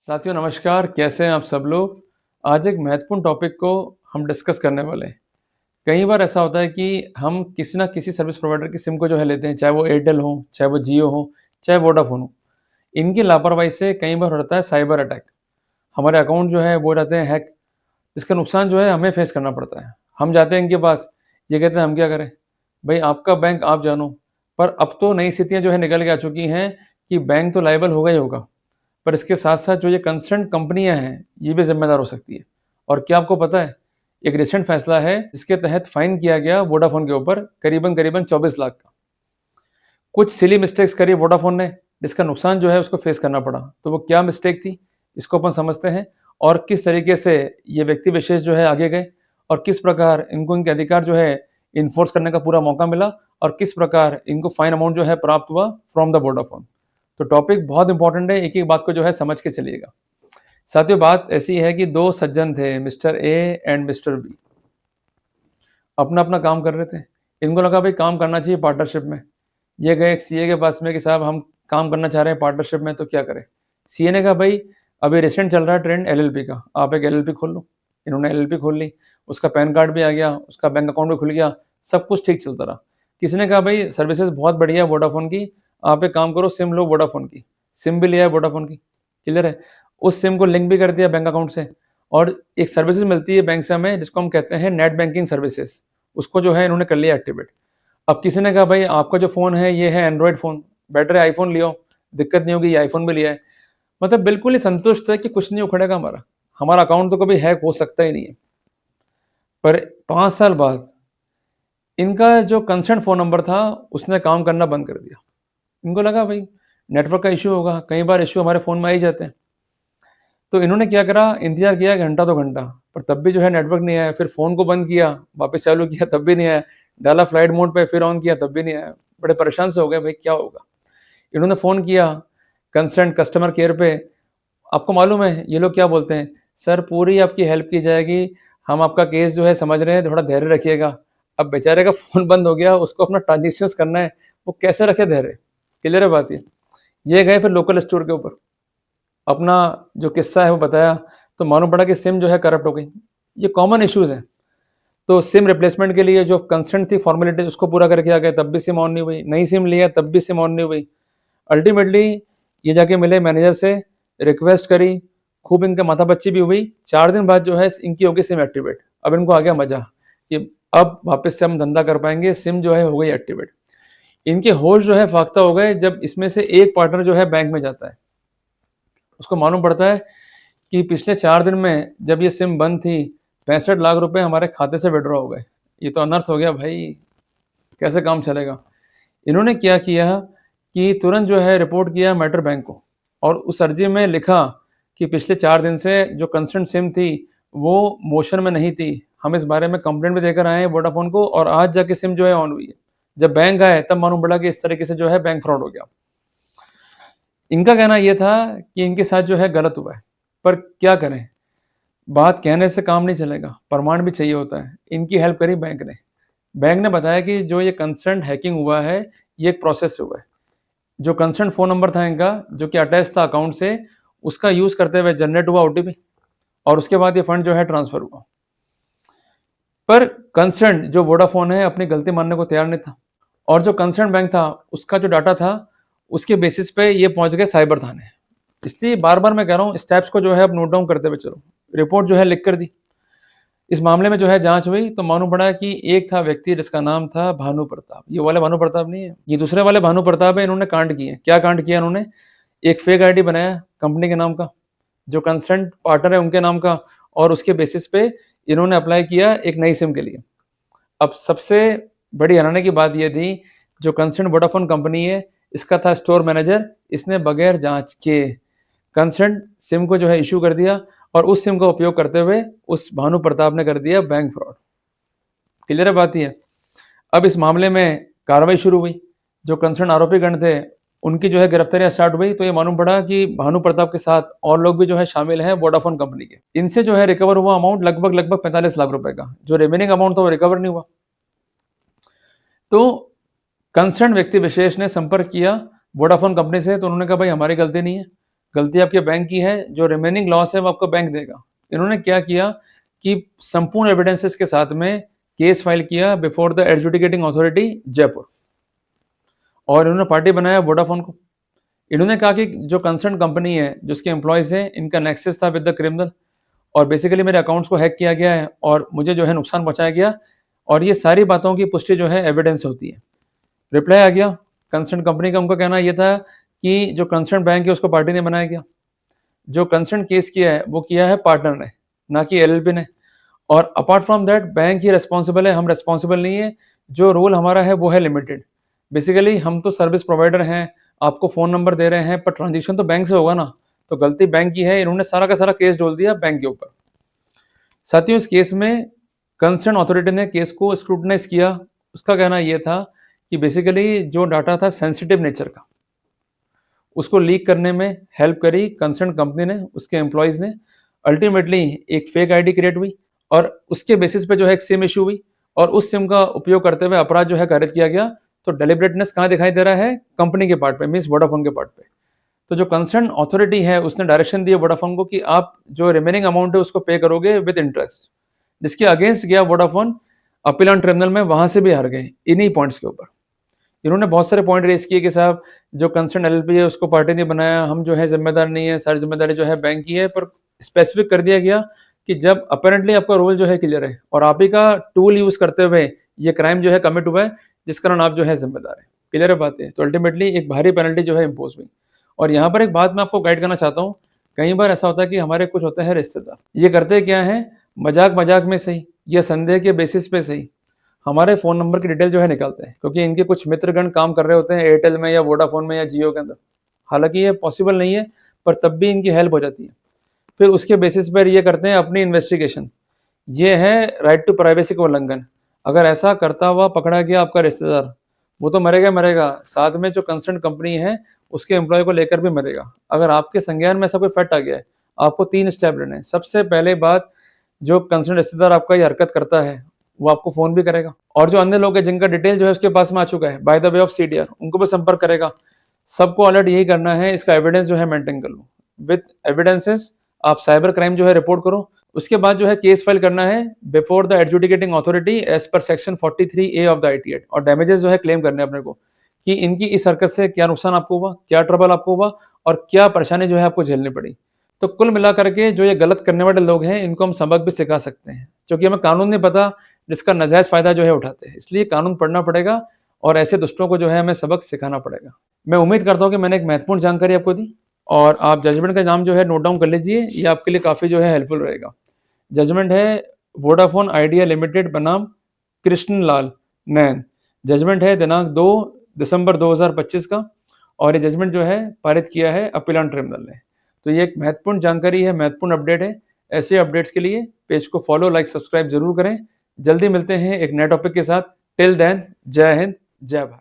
साथियों नमस्कार, कैसे हैं आप सब लोग? आज एक महत्वपूर्ण टॉपिक को हम डिस्कस करने वाले हैं। कई बार ऐसा होता है कि हम किसी न किसी सर्विस प्रोवाइडर की सिम को जो है लेते हैं, चाहे वो एयरटेल हो, चाहे वो जियो हो, चाहे वोडाफ़ोन हो। इनकी लापरवाही से कई बार हो जाता है साइबर अटैक। हमारे अकाउंट जो है वो हो जाते हैं हैक। इसका नुकसान जो है हमें फेस करना पड़ता है। हम जाते हैं इनके पास, ये कहते हैं हम क्या करें? भई आपका बैंक आप जानो। पर अब तो नई स्थितियाँ जो है निकल के आ चुकी हैं कि बैंक तो लायबल होगा ही होगा। पर इसके साथ-साथ जो ये कंसर्न कंपनियाँ हैं, ये भी ज़िम्मेदार हो सकती है। और क्या आपको पता है, एक रिसेंट फैसला है जिसके तहत फाइन किया गया वोडाफ़ोन के ऊपर करीबन-करीबन 24 लाख का। कुछ सिली मिस्टेक्स करी वोडाफ़ोन ने, जिसका नुकसान जो है उसको फेस करना पड़ा। तो वो क्या मिस्टेक थी, इसको अपन समझते हैं और किस तरीके से ये व्यक्ति विशेष जो है आगे गए और किस प्रकार इनको इनके अधिकार जो है इन्फोर्स करने का पूरा मौका मिला और किस प्रकार इनको फाइन अमाउंट जो है प्राप्त हुआ फ्रॉम द वोडाफ़ोन। तो टॉपिक बहुत इंपॉर्टेंट है, एक-एक बात को जो है समझ के चलिएगा। साथियों बात ऐसी है कि 2 सज्जन थे, mister A and mister B. अपना-अपना काम कर रहे थे। इनको लगा भाई काम करना चाहिए पार्टनरशिप में। ये गए सीए के पास में कि साहब हम काम करना चाह रहे हैं पार्टनरशिप में तो क्या करें? सीए ने कहा भाई अभी रिसेंट चल रहा है ट्रेंड एलएलपी का, आप एक एलएलपी खोल लो। इन्होंने एलएलपी खोल ली, उसका पैन कार्ड भी आ गया, उसका बैंक अकाउंट भी खुल गया, सब कुछ ठीक चलता रहा। किसी ने कहा भाई सर्विसेज़ बहुत बढ़िया है वोडाफ़ोन की, आप एक काम करो सिम लो वोडाफ़ोन की। सिम भी लिया है वोडाफ़ोन की, क्लियर है? उस सिम को लिंक भी कर दिया बैंक अकाउंट से और एक सर्विसेज़ मिलती है बैंक से हमें जिसको हम कहते हैं नेट बैंकिंग सर्विसेज़। उसको जो है इन्होंने कर लिया एक्टिवेट। अब किसी ने कहा भाई आपका जो फ़ोन है ये है एंड्रॉइड फ़ोन, बेटर है आईफ़ोन ले आओ, दिक्कत नहीं होगी ये आईफ़ोन भी लिया है। मतलब बिल्कुल ही संतुष्ट है कि कुछ नहीं उखड़ेगा हमारा। हमारा अकाउंट तो कभी हैक हो सकता ही नहीं है। पर 5 साल बाद इनका जो कंसर्न फ़ोन नंबर था उसने काम करना बंद कर दिया। इनको लगा भाई नेटवर्क का इश्यू होगा, कई बार इश्यू हमारे फ़ोन में आ ही जाते हैं। तो इन्होंने क्या करा इंतज़ार किया घंटा 2 घंटा, पर तब भी जो है नेटवर्क नहीं आया। फिर फ़ोन को बंद किया, वापस चालू किया तब भी नहीं आया। डाला फ्लाइट मोड पे फिर ऑन किया तब भी नहीं आया। बड़े परेशान से हो गए भाई क्या होगा? इन्होंने फ़ोन किया कंसर्न कस्टमर केयर पे, आपको मालूम है ये लोग क्या बोलते हैं, सर पूरी आपकी हेल्प की जाएगी, हम आपका केस जो है समझ रहे हैं, थोड़ा धैर्य रखिएगा। अब बेचारे का फ़ोन बंद हो गया, उसको अपना ट्रांज़ैक्शंस करना है, वो कैसे रखे धैर्य? क्लियर है बात ये? ये गए फिर लोकल स्टोर के ऊपर। अपना जो किस्सा है वो बताया, तो मालूम पड़ा कि सिम जो है करप्ट हो गई। ये कॉमन इश्यूज़ हैं। तो सिम रिप्लेसमेंट के लिए जो कंसेंट थी फॉर्मेलिटीज़ उसको पूरा करके आ गए, तब भी सिम ऑन नहीं हुई। नई सिम लिया तब भी सिम ऑन नहीं हुई। अल्टीमेटली ये जाके मिले मैनेजर से, रिक्वेस्ट करी, खूब इनके माथापच्ची भी हुई। 4 दिन बाद जो है इनकी हो गई सिम एक्टिवेट। अब इनको आ गया मज़ा कि अब वापस से हम धंधा कर पाएँगे, सिम जो है हो गई एक्टिवेट। इनके होश जो है फाख्ता हो गए जब इसमें से एक पार्टनर जो है बैंक में जाता है। उसको मालूम पड़ता है कि पिछले 4 दिन में जब ये सिम बंद थी, 65 लाख रुपए हमारे खाते से विथड्रॉ हो गए। ये तो अनर्थ हो गया भाई, कैसे काम चलेगा? इन्होंने क्या किया कि तुरंत जो है रिपोर्ट किया मैटर बैंक को और उस अर्जी में लिखा कि पिछले 4 दिन से जो कंसर्न सिम थी, वो मोशन में नहीं थी। हम इस बारे में कंप्लेंट भी देकर आए हैं वोडाफ़ोन को और आज जाके सिम जो है ऑन हुई है। जब बैंक आए तब मालूम पड़ा कि इस तरीके से जो है बैंक फ्रॉड हो गया। इनका कहना ये था कि इनके साथ जो है गलत हुआ है, पर क्या करें? बात कहने से काम नहीं चलेगा, प्रमाण भी चाहिए होता है। इनकी हेल्प करी बैंक ने। बैंक ने बताया कि जो ये कंसर्न हैकिंग हुआ है, ये एक प्रोसेस से हुआ है। जो कंसर्न फ़ोन नंबर था इनका, जो कि अटैच था अकाउंट से, उसका यूज़ करते हुए जनरेट हुआ ओटीपी और उसके बाद ये फंड जो है ट्रांसफ़र हुआ। पर कंसर्न जो वोडाफ़ोन है, अपनी गलती मानने को तैयार नहीं था और जो कंसर्न बैंक था, उसका जो डाटा था, उसके बेसिस पे ये पहुँच गए साइबर थाने। इसलिए बार-बार मैं कह रहा हूँ स्टेप्स को जो है अब नोट डाउन करते हुए चलो। रिपोर्ट जो है लिख कर दी। इस मामले में जो है जाँच हुई तो मालूम पड़ा कि एक था व्यक्ति जिसका नाम था भानु प्रताप। ये वाला भानु प्रताप नहीं है, ये दूसरे वाले भानु प्रताप है। इन्होंने कांड किए। क्या कांड किया इन्होंने? एक फेक आईडी बनाया कंपनी के नाम का, जो कंसर्न्ड पार्टनर है उनके नाम का और उसके बेसिस पे इन्होंने अप्लाई किया एक नई सिम के लिए। अब सबसे बड़ी हैरानी की बात ये थी, जो कंसर्न्ड वोडाफ़ोन कंपनी है, इसका था स्टोर मैनेजर, इसने बगैर जाँच के कंसर्न्ड सिम को जो है इश्यू कर दिया और उस सिम का उपयोग करते हुए उस भानु प्रताप ने कर दिया बैंक फ्रॉड। क्लियर है बात ये? अब इस मामले में कार्रवाई शुरू हुई। जो कंसर्न आरोपीगण थे, उनकी जो है गिरफ्तारियाँ स्टार्ट हुई, तो ये मालूम पड़ा कि भानु प्रताप के साथ और लोग भी जो है शामिल हैं वोडाफ़ोन कंपनी के। इनसे जो है रिकवर हुआ अमाउंट लगभग 45 लाख रुपए का। जो रिमेनिंग अमाउंट था वो रिकवर नहीं हुआ। तो कंसर्न व्यक्ति विशेष ने संपर्क किया वोडाफ़ोन कंपनी से, तो उन्होंने कहा भाई हमारी गलती नहीं है। गलती आपके बैंक की है, जो रिमेनिंग लॉस है वो आपको बैंक देगा। इन्होंने क्या किया कि संपूर्ण एविडेंसेस के साथ में केस फाइल किया before the adjudicating authority Jaipur, और इन्होंने पार्टी बनाया वोडाफोन को। इन्होंने कहा कि जो कंसर्न कंपनी है, जो उसके एम्प्लॉयज हैं, इनका नेक्सस था विद द क्रिमिनल, और बेसिकली मेरे अकाउंट्स को हैक किया गया है और मुझे जो है नुकसान पहुंचाया गया, और ये सारी बातों की पुष्टि जो है एविडेंस होती है। रिप्लाई आ गया कंसर्न कंपनी का। उनका कहना यह था कि जो कंसर्न बैंक है उसको पार्टी ने बनाया गया, जो कंसर्न केस किया है वो किया है पार्टनर ने, ना कि एलएलपी ने। और apart from that bank he responsible है, हम रिस्पॉन्सिबल नहीं है। जो रोल हमारा है वो है लिमिटेड। बेसिकली हम तो सर्विस प्रोवाइडर हैं, आपको फ़ोन नंबर दे रहे हैं, पर ट्रांजेक्शन तो बैंक से होगा ना, तो गलती बैंक की है। इन्होंने सारा का सारा केस डाल दिया बैंक के ऊपर। साथियों, इस केस में कंसर्न अथॉरिटी ने केस को स्क्रूटनाइज किया। उसका कहना यह था कि बेसिकली जो डाटा था सेंसिटिव नेचर का, उसको लीक करने में हेल्प करी कंसर्न कंपनी ने, उसके एम्प्लॉयज़ ने। अल्टीमेटली एक फेक आईडी क्रिएट हुई और उसके बेसिस पे जो है एक सिम इशू हुई, और उस सिम का उपयोग करते हुए अपराध जो है कारित किया गया। तो डेलिब्रेटनेस कहाँ दिखाई दे रहा है? कंपनी के पार्ट पे, मीन्स वोडाफोन के पार्ट पे। तो जो कंसर्न अथॉरिटी है उसने डायरेक्शन दिया वोडाफोन को कि आप जो रिमेनिंग अमाउंट है उसको पे करोगे विद इंटरेस्ट, जिसके अगेंस्ट गया वोडाफोन अपील ऑन ट्रिब्यूनल में, वहां से भी हार गए इन्हीं पॉइंट्स के ऊपर। इन्होंने बहुत सारे पॉइंट रेस किए कि साहब जो कंसर्न एलएलपी है उसको पार्टी ने बनाया, हम जो है जिम्मेदार नहीं है, सारी जिम्मेदारी जो है बैंक की है। पर स्पेसिफिक कर दिया गया कि जब अपेरेंटली आपका रोल जो है क्लियर है और आप ही का टूल यूज करते हुए ये क्राइम जो है कमिट हुआ है, जिस कारण आप जो है जिम्मेदार है। क्लियर है बातें? तो अल्टीमेटली एक भारी पेनल्टी जो है इम्पोज हुई। और यहाँ पर एक बात मैं आपको गाइड करना चाहता हूँ। कई बार ऐसा होता है कि हमारे कुछ होते हैं रिश्तेदार, ये करते क्या है, मजाक मजाक में सही या संदेह के बेसिस पे सही हमारे फ़ोन नंबर की डिटेल जो है निकालते हैं, क्योंकि इनके कुछ मित्रगण काम कर रहे होते हैं एयरटेल में या वोडाफोन में या जियो के अंदर। हालांकि ये पॉसिबल नहीं है, पर तब भी इनकी हेल्प हो जाती है। फिर उसके बेसिस पर ये करते हैं अपनी इन्वेस्टिगेशन। ये है राइट टू प्राइवेसी का उल्लंघन। अगर ऐसा करता हुआ पकड़ा गया आपका रिश्तेदार, वो तो मरेगा मरेगा, साथ में जो कंसर्न कंपनी है उसके एम्प्लॉय को लेकर भी मरेगा। अगर आपके संज्ञान में ऐसा कोई फैक्ट आ गया है, आपको 3 स्टेप लेने हैं। सबसे पहले बात, जो कंसर्न रिश्तेदार आपका ये हरकत करता है वो आपको फ़ोन भी करेगा, और जो अन्य लोग हैं जिनका डिटेल जो है उसके पास में आ चुका है by the way of CDR, उनको भी संपर्क करेगा। सबको अलर्ट यही करना है, इसका एविडेंस जो है मेंटेन कर लो। विद एविडेंसेस आप साइबर क्राइम जो है रिपोर्ट करो। उसके बाद जो है केस फाइल करना है before the adjudicating authority as per section 43A of the IT act, और डैमेजेस जो है क्लेम करने अपने को कि इनकी इस हरकत से क्या नुकसान आपको हुआ, क्या ट्रबल आपको हुआ, और क्या परेशानी जो है आपको झेलनी पड़ी। तो कुल मिलाकर के जो ये गलत करने वाले लोग हैं इनको हम सबक भी सिखा सकते हैं, क्योंकि हमें कानून नहीं पता, जिसका नाजायज फायदा जो है उठाते हैं। इसलिए कानून पढ़ना पड़ेगा और ऐसे दुष्टों को जो है हमें सबक सिखाना पड़ेगा। मैं उम्मीद करता हूँ कि मैंने एक महत्वपूर्ण जानकारी आपको दी, और आप जजमेंट का नाम जो है नोट डाउन कर लीजिए, ये आपके लिए काफ़ी जो है हेल्पफुल रहेगा। जजमेंट है वोडाफोन आइडिया लिमिटेड बनाम कृष्ण लाल नैन। जजमेंट है दिनांक 2 दिसंबर 2025 का, और ये जजमेंट जो है पारित किया है अपील ऑन ट्रिब्यूनल ने। तो ये एक महत्वपूर्ण जानकारी है, महत्वपूर्ण अपडेट है। ऐसे अपडेट्स के लिए पेज को फॉलो, लाइक, सब्सक्राइब जरूर करें। जल्दी मिलते हैं एक नए टॉपिक के साथ। टिल देन, जय हिंद, जय भारत।